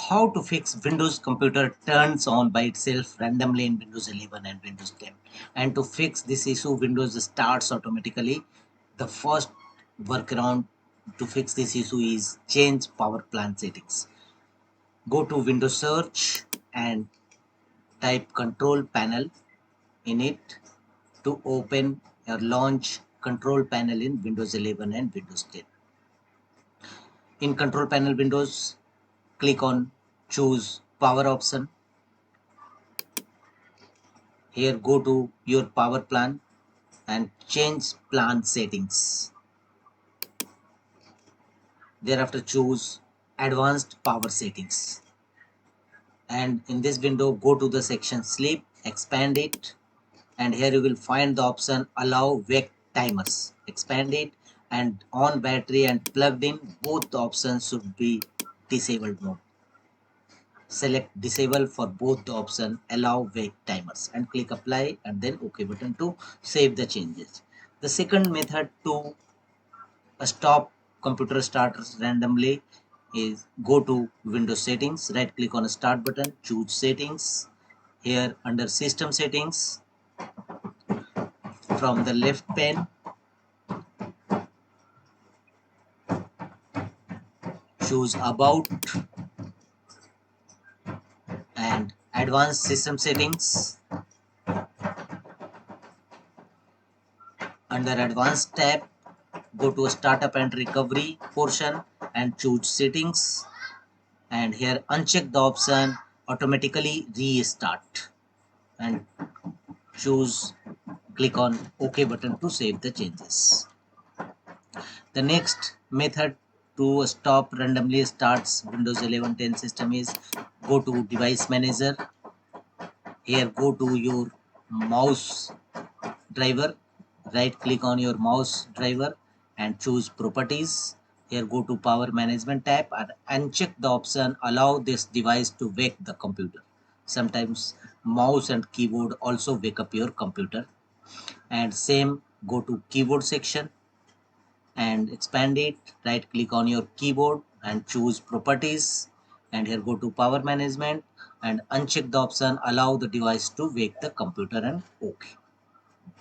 How to fix Windows computer turns on by itself randomly in Windows 11 and Windows 10. And to fix this issue, Windows starts automatically. The first workaround to fix this issue is change power plan settings. Go to Windows search and type control panel in it to open or launch control panel in Windows 11 and Windows 10. In control panel windows, click on choose power option. Here go to your power plan and change plan settings. Thereafter choose advanced power settings. And in this window go to the section sleep, expand it, and here you will find the option allow wake timers. Expand it and on battery and plugged in, both the options should be disabled mode. Select disable for both the option allow wake timers and click apply and then OK button to save the changes. The second method to stop computer starters randomly is go to Windows settings, right click on start button, choose settings. Here under system settings, from the left pane choose about and advanced system settings. Under advanced tab, go to startup and recovery portion and choose settings, and here uncheck the option automatically restart and choose click on OK button to save the changes. The next method to stop randomly starts Windows 11 10 system is go to device manager. Here go to your mouse driver, right click on your mouse driver and choose properties. Here go to power management tab and uncheck the option allow this device to wake the computer. Sometimes mouse and keyboard also wake up your computer. And same, go to keyboard section and expand it, right click on your keyboard and choose properties, and here go to power management and uncheck the option allow the device to wake the computer and OK.